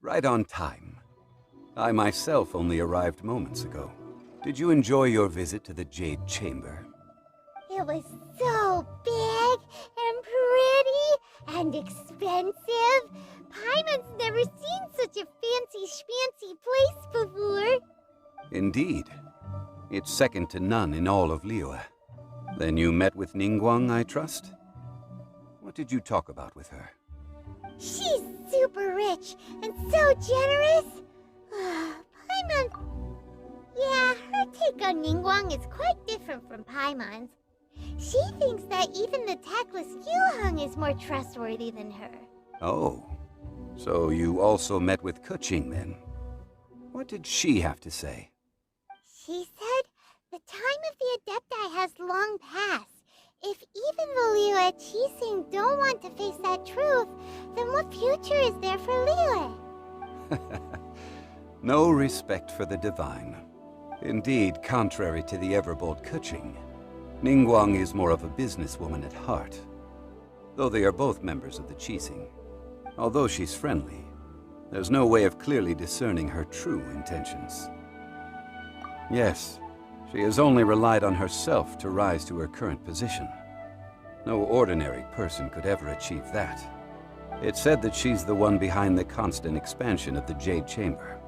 Right on time. I myself only arrived moments ago. Did you enjoy your visit to the Jade Chamber? It was so big and pretty and expensive. Paimon's never seen such a fancy-schmancy place before. Indeed. It's second to none in all of Liyue. Then you met with Ningguang, I trust? What did you talk about with her? She's super rich and so generous. Paimon... Yeah, her take on Ningguang is quite different from Paimon's. She thinks that even the tactless Yuheng is more trustworthy than her. Oh, so you also met with Keqing then? What did she have to say? She said the time of the Adepti has long passed. If even the Liyue Qixing don't want to face that truth, then what future is there for Liyue? No respect for the divine. Indeed, contrary to the ever-bold Keqing, Ningguang is more of a businesswoman at heart. Though they are both members of the Qixing. Although she's friendly, there's no way of clearly discerning her true intentions. Yes, she has only relied on herself to rise to her current position. No ordinary person could ever achieve that. It's said that she's the one behind the constant expansion of the Jade Chamber.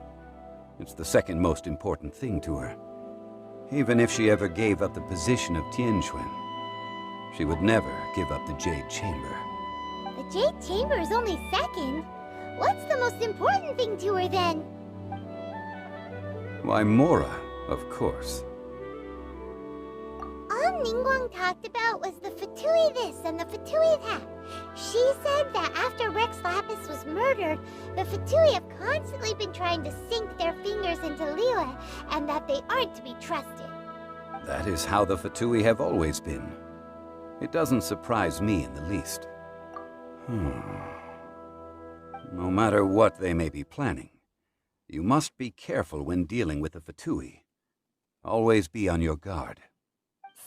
It's the second most important thing to her. Even if she ever gave up the position of Tianquan, she would never give up the Jade Chamber. The Jade Chamber is only second. What's the most important thing to her then? Why, Mora, of course. All Ningguang talked about was the Fatui this and the Fatui that. She said that after Rex Lapis was murdered, the Fatui have constantly been trying to sink their fingers into Liyue, and that they aren't to be trusted. That is how the Fatui have always been. It doesn't surprise me in the least. No matter what they may be planning, you must be careful when dealing with the Fatui. Always be on your guard.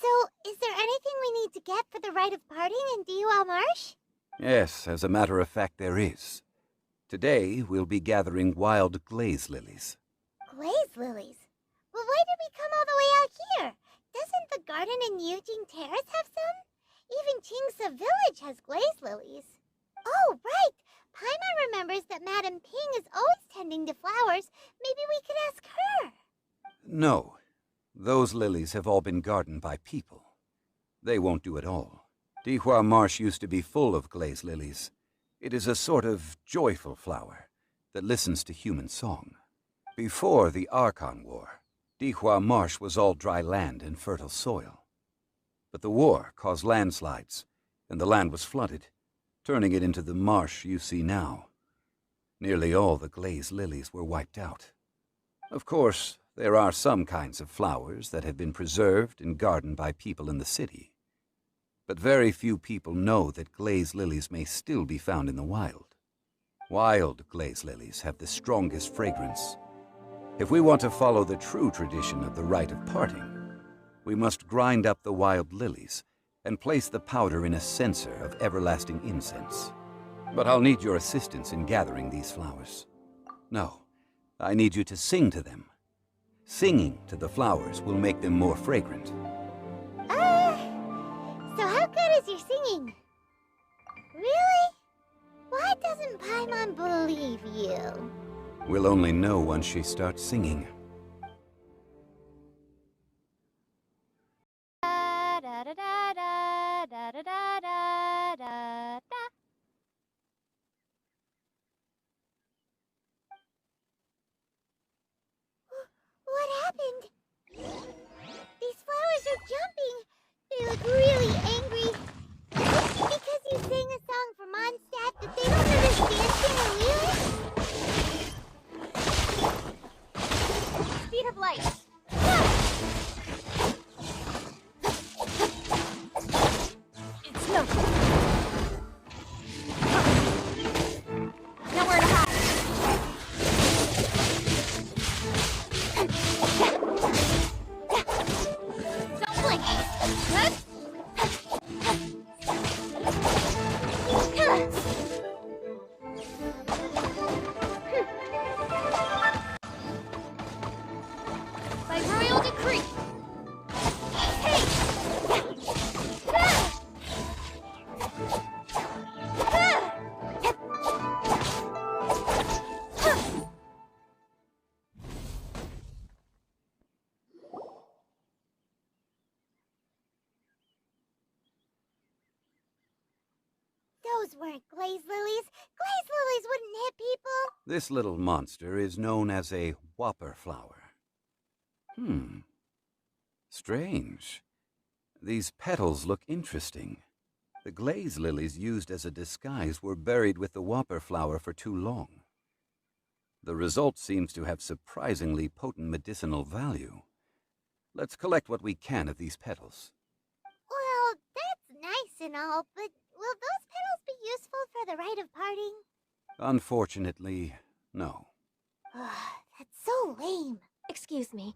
So, is there anything we need to get for the rite of parting in Dihua Marsh? Yes, as a matter of fact, there is. Today, we'll be gathering wild glaze lilies. Glaze lilies? Well, why did we come all the way out here? Doesn't the garden in Yujing Terrace have some? Even Qingse Village has glaze lilies. Oh, right! Paimon remembers that Madame Ping is always tending to flowers. Maybe we could ask her. No. Those lilies have all been gardened by people. They won't do it all. Dihua Marsh used to be full of glaze lilies. It is a sort of joyful flower that listens to human song. Before the Archon War, Dihua Marsh was all dry land and fertile soil. But the war caused landslides, and the land was flooded, turning it into the marsh you see now. Nearly all the glaze lilies were wiped out. Of course, there are some kinds of flowers that have been preserved and gardened by people in the city. But very few people know that glaze lilies may still be found in the wild. Wild glaze lilies have the strongest fragrance. If we want to follow the true tradition of the rite of parting, we must grind up the wild lilies and place the powder in a censer of everlasting incense. But I'll need your assistance in gathering these flowers. No, I need you to sing to them. Singing to the flowers will make them more fragrant. So how good is your singing? Really? Why doesn't Paimon believe you? We'll only know once she starts singing. What happened? These flowers are jumping. They look really angry. Is it because you sang a song for Mondstadt that they don't understand Sinhalese? Those weren't glaze lilies. Glaze lilies wouldn't hit people. This little monster is known as a whopper flower. Strange. These petals look interesting. The glaze lilies used as a disguise were buried with the whopper flower for too long. The result seems to have surprisingly potent medicinal value. Let's collect what we can of these petals. Well, that's nice and all, but will those petals be useful for the rite of parting? Unfortunately, no. That's so lame. Excuse me.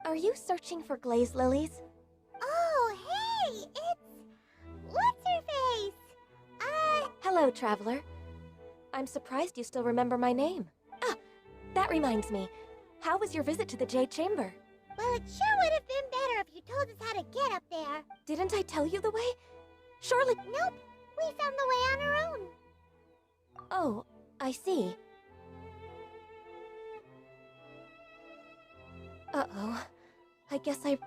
Are you searching for glaze lilies? Oh, hey, it's... What's-her-face? Hello, traveler. I'm surprised you still remember my name. Ah, that reminds me. How was your visit to the Jade Chamber? Well, it sure would have been better if you told us how to get up there. Didn't I tell you the way? Surely... Nope, we found the way on our own. Oh, I see. Uh-oh. I guess I...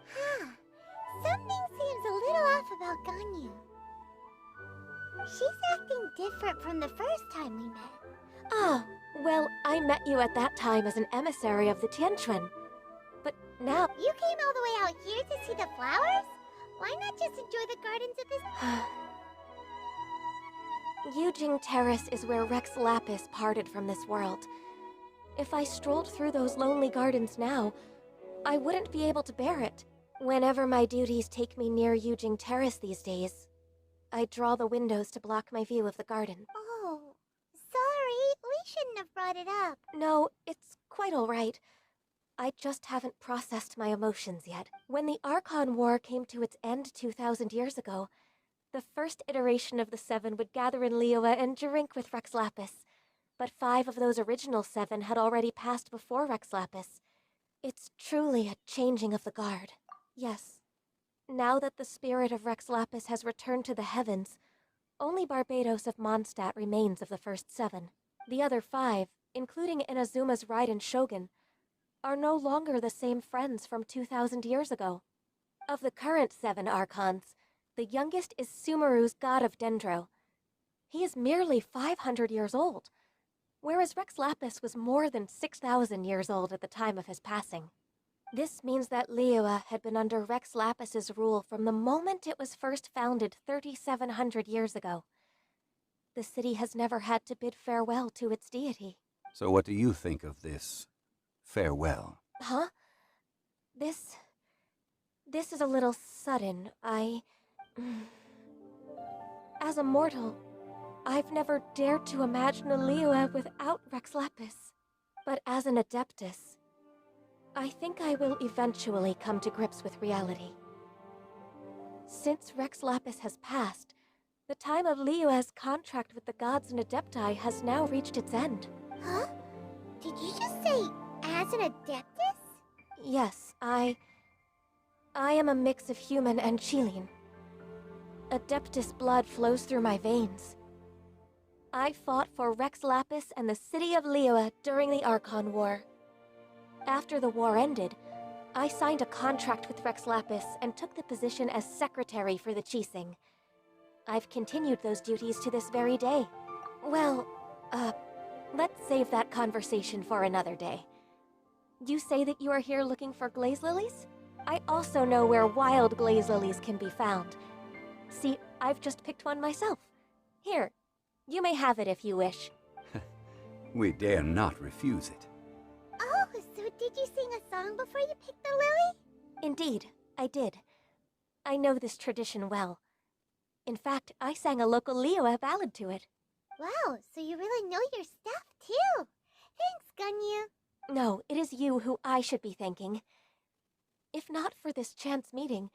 Something seems a little off about Ganyu. She's acting different from the first time we met. Ah, well, I met you at that time as an emissary of the Tianquan. But now... You came all the way out here to see the flowers? Why not just enjoy the gardens of this... Yujing Terrace is where Rex Lapis parted from this world. If I strolled through those lonely gardens now, I wouldn't be able to bear it. Whenever my duties take me near Yujing Terrace these days, I draw the windows to block my view of the garden. Oh, sorry. We shouldn't have brought it up. No, it's quite all right. I just haven't processed my emotions yet. When the Archon War came to its end 2,000 years ago, the first iteration of the Seven would gather in Liyue and drink with Rex Lapis. But 5 of those original 7 had already passed before Rex Lapis. It's truly a changing of the guard. Yes. Now that the spirit of Rex Lapis has returned to the heavens, only Barbados of Mondstadt remains of the first 7. The other 5, including Inazuma's Raiden Shogun, are no longer the same friends from 2,000 years ago. Of the current 7 Archons, the youngest is Sumeru's god of Dendro. He is merely 500 years old, whereas Rex Lapis was more than 6,000 years old at the time of his passing. This means that Liyue had been under Rex Lapis's rule from the moment it was first founded 3,700 years ago. The city has never had to bid farewell to its deity. So what do you think of this farewell? Huh? This is a little sudden. As a mortal, I've never dared to imagine a Liyue without Rex Lapis. But as an Adeptus, I think I will eventually come to grips with reality. Since Rex Lapis has passed, the time of Liyue's contract with the gods and Adepti has now reached its end. Huh? Did you just say, as an Adeptus? Yes, I am a mix of human and Chilean. Adeptus blood flows through my veins. I fought for Rex Lapis and the city of Liyue during the Archon War. After the war ended, I signed a contract with Rex Lapis and took the position as secretary for the Qixing. I've continued those duties to this very day. Well, let's save that conversation for another day. You say that you are here looking for glaze lilies? I also know where wild glaze lilies can be found. See, I've just picked one myself. Here, you may have it if you wish. We dare not refuse it. Oh, so did you sing a song before you picked the lily? Indeed, I did. I know this tradition well. In fact, I sang a local Liyue ballad to it. Wow, so you really know your stuff, too. Thanks, Ganyu. No, it is you who I should be thanking. If not for this chance meeting,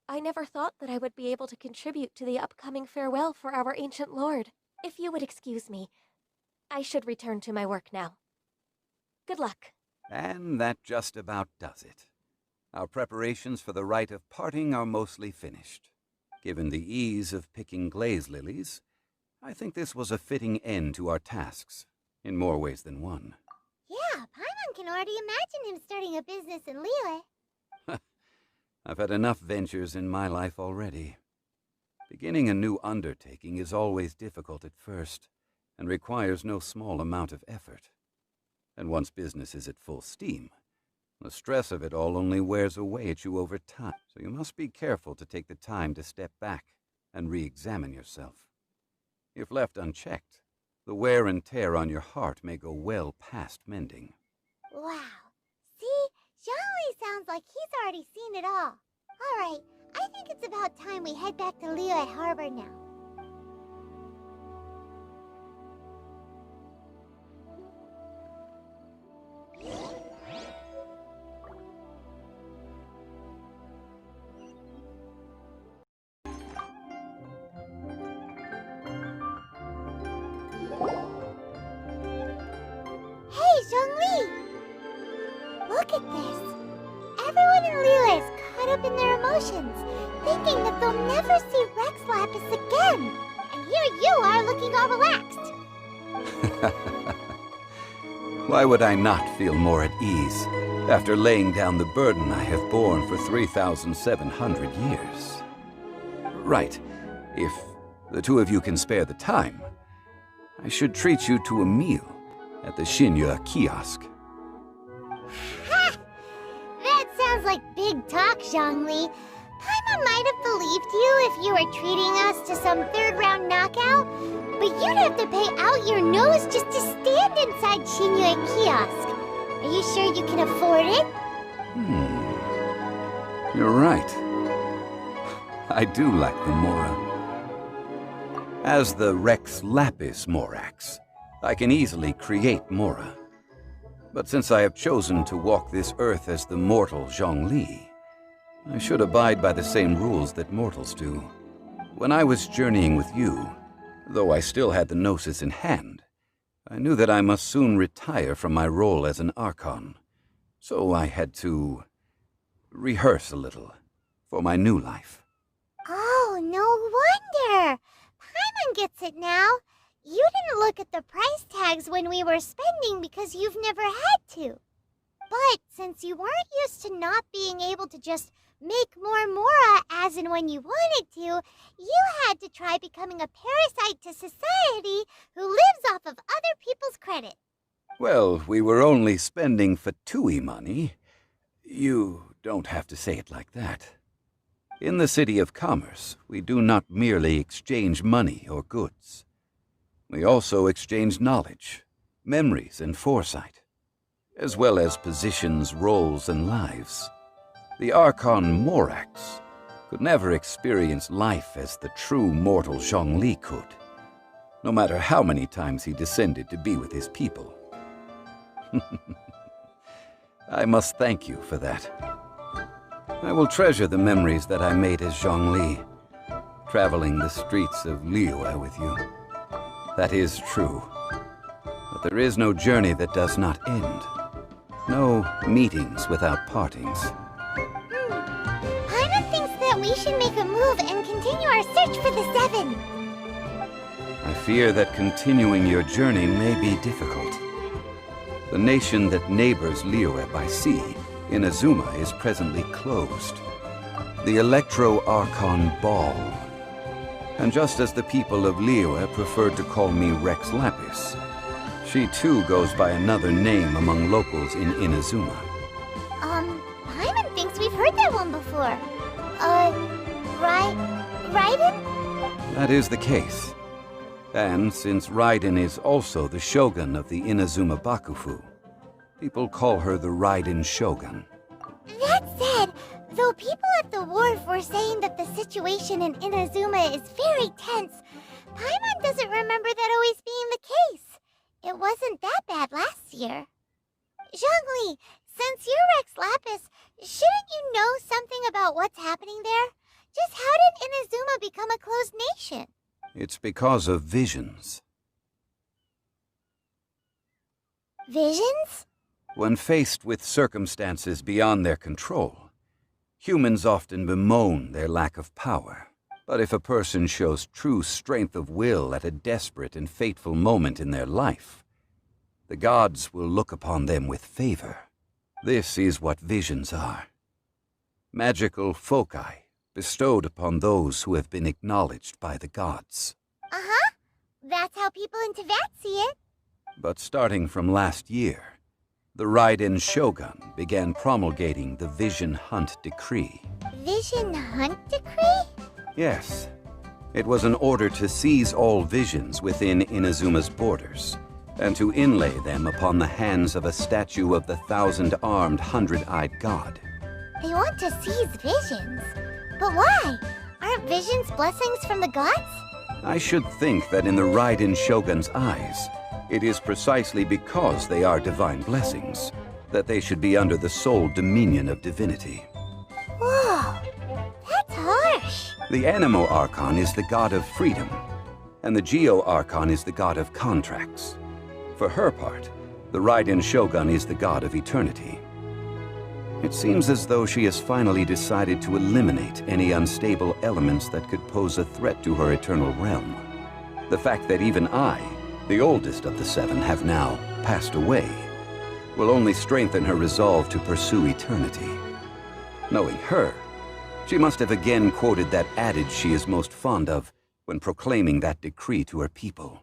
I never thought that I would be able to contribute to the upcoming farewell for our ancient lord. If you would excuse me, I should return to my work now. Good luck. And that just about does it. Our preparations for the rite of parting are mostly finished. Given the ease of picking glaze lilies, I think this was a fitting end to our tasks, in more ways than one. Yeah, Paimon can already imagine him starting a business in Liyue. I've had enough ventures in my life already. Beginning a new undertaking is always difficult at first, and requires no small amount of effort. And once business is at full steam, the stress of it all only wears away at you over time, so you must be careful to take the time to step back and re-examine yourself. If left unchecked, the wear and tear on your heart may go well past mending. Wow. See? Zhong Li sounds like he's already seen it all. Alright, I think it's about time we head back to Liyue Harbor now. Hey, Zhong Li! Look at this. Everyone in Liyue is caught up in their emotions, thinking that they'll never see Rex Lapis again. And here you are looking all relaxed. Why would I not feel more at ease after laying down the burden I have borne for 3,700 years? Right, if the two of you can spare the time, I should treat you to a meal at the Xinyue kiosk. Ha! That sounds like big talk, Zhong Li. Paimon might have believed you if you were treating us to some third-round knockout, but you'd have to pay out your nose just to stand inside Xinyue kiosk. Are you sure you can afford it? You're right. I do like the Mora. As the Rex Lapis Morax, I can easily create Mora. But since I have chosen to walk this earth as the mortal Zhong Li, I should abide by the same rules that mortals do. When I was journeying with you, though I still had the Gnosis in hand, I knew that I must soon retire from my role as an Archon. So I had to rehearse a little for my new life. Oh, no wonder! Paimon gets it now. You didn't look at the price tags when we were spending because you've never had to. But since you weren't used to not being able to just make more Mora as and when you wanted to, you had to try becoming a parasite to society who lives off of other people's credit. Well, we were only spending Fatui money. You don't have to say it like that. In the City of Commerce, we do not merely exchange money or goods. We also exchange knowledge, memories, and foresight, as well as positions, roles, and lives. The Archon Morax could never experience life as the true mortal Zhong Li could, no matter how many times he descended to be with his people. I must thank you for that. I will treasure the memories that I made as Zhong Li, traveling the streets of Liyue with you. That is true. But there is no journey that does not end. No meetings without partings. Paimon thinks that we should make a move and continue our search for the Seven. I fear that continuing your journey may be difficult. The nation that neighbors Liyue by sea, Inazuma, is presently closed. The Electro-Archon Ball. And just as the people of Liyue preferred to call me Rex Lapis, she too goes by another name among locals in Inazuma. Paimon thinks we've heard that one before. Raiden? That is the case. And since Raiden is also the shogun of the Inazuma Bakufu, people call her the Raiden Shogun. That said, though people at the wharf were saying that the situation in Inazuma is very tense, Paimon doesn't remember that always being the case. It wasn't that bad last year. Zhong Li, since you're Rex Lapis, shouldn't you know something about what's happening there? Just how did Inazuma become a closed nation? It's because of visions. Visions? When faced with circumstances beyond their control, humans often bemoan their lack of power. But if a person shows true strength of will at a desperate and fateful moment in their life, the gods will look upon them with favor. This is what visions are. Magical foci bestowed upon those who have been acknowledged by the gods. Uh-huh. That's how people in Teyvat see it. But starting from last year, the Raiden Shogun began promulgating the Vision Hunt Decree. Vision Hunt Decree? Yes. It was an order to seize all visions within Inazuma's borders, and to inlay them upon the hands of a statue of the thousand-armed, hundred-eyed god. They want to seize visions. But why? Aren't visions blessings from the gods? I should think that in the Raiden Shogun's eyes, it is precisely because they are divine blessings that they should be under the sole dominion of divinity. Whoa, that's harsh. The Anemo Archon is the god of freedom, and the Geo Archon is the god of contracts. For her part, the Raiden Shogun is the god of eternity. It seems as though she has finally decided to eliminate any unstable elements that could pose a threat to her eternal realm. The fact that even I, the oldest of the seven, have now passed away will only strengthen her resolve to pursue eternity. Knowing her, she must have again quoted that adage she is most fond of when proclaiming that decree to her people.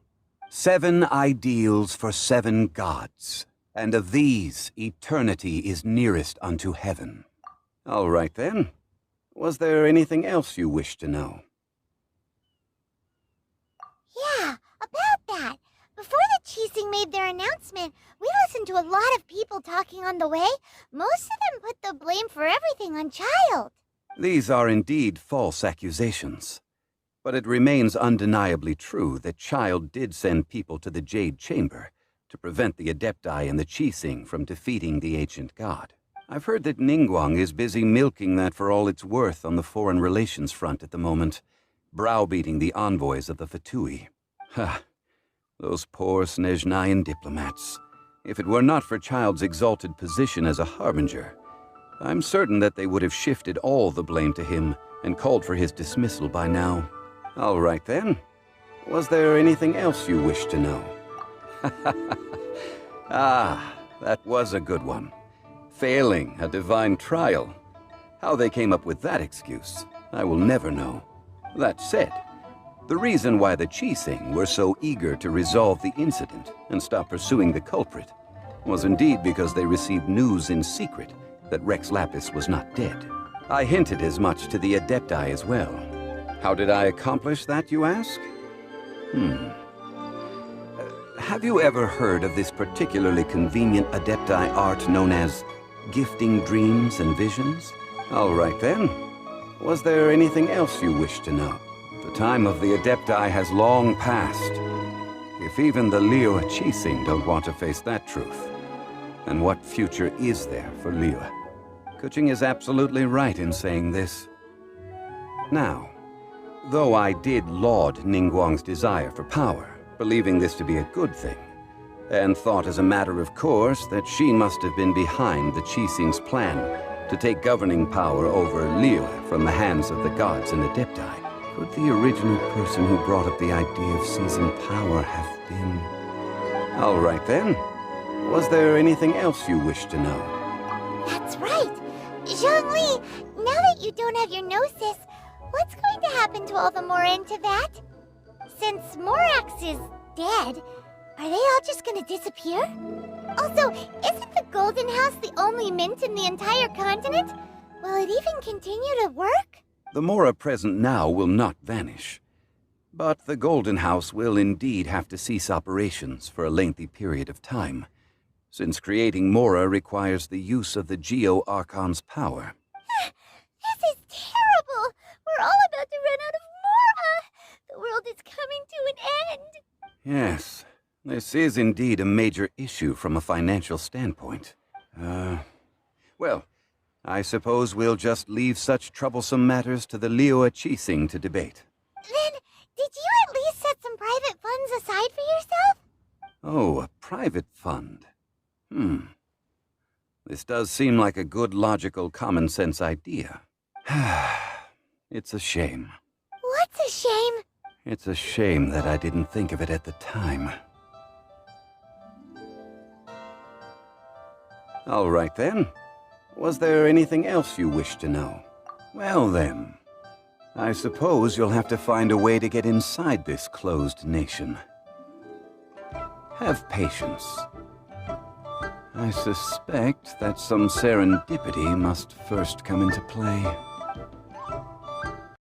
7 ideals for 7 gods, and of these, eternity is nearest unto heaven. All right then. Was there anything else you wish to know? Yeah, about that. Before the Qixing made their announcement, we listened to a lot of people talking on the way. Most of them put the blame for everything on Child. These are indeed false accusations. But it remains undeniably true that Child did send people to the Jade Chamber to prevent the Adepti and the Qixing from defeating the ancient god. I've heard that Ningguang is busy milking that for all it's worth on the foreign relations front at the moment, browbeating the envoys of the Fatui. Ha! Those poor Snezhnayan diplomats. If it were not for Child's exalted position as a harbinger, I'm certain that they would have shifted all the blame to him and called for his dismissal by now. All right then. Was there anything else you wish to know? Ah, that was a good one. Failing a divine trial. How they came up with that excuse, I will never know. That said, the reason why the Qixing were so eager to resolve the incident and stop pursuing the culprit was indeed because they received news in secret that Rex Lapis was not dead. I hinted as much to the Adepti as well. How did I accomplish that, you ask? Have you ever heard of this particularly convenient Adepti art known as gifting dreams and visions? All right then. Was there anything else you wish to know? The time of the Adepti has long passed. If even the Liyue Qixing don't want to face that truth, then what future is there for Liyue? Kuching is absolutely right in saying this. Now, though I did laud Ningguang's desire for power, believing this to be a good thing, and thought as a matter of course that she must have been behind the Qixing's plan to take governing power over Liyue from the hands of the gods and Adepti, could the original person who brought up the idea of seizing power have been... All right then. Was there anything else you wish to know? That's right. Zhong Li, now that you don't have your gnosis, what's going to happen to all the Mora in Teyvat? Since Morax is dead, are they all just gonna disappear? Also, isn't the Golden House the only mint in the entire continent? Will it even continue to work? The Mora present now will not vanish. But the Golden House will indeed have to cease operations for a lengthy period of time, since creating Mora requires the use of the Geo Archon's power. This is terrible! We're all about to run out of Mora! The world is coming to an end! Yes, this is indeed a major issue from a financial standpoint. Well, I suppose we'll just leave such troublesome matters to the Liyue Qixing to debate. Then, did you at least set some private funds aside for yourself? Oh, a private fund. This does seem like a good, logical, common-sense idea. It's a shame. What's a shame? It's a shame that I didn't think of it at the time. All right then. Was there anything else you wish to know? Well then, I suppose you'll have to find a way to get inside this closed nation. Have patience. I suspect that some serendipity must first come into play.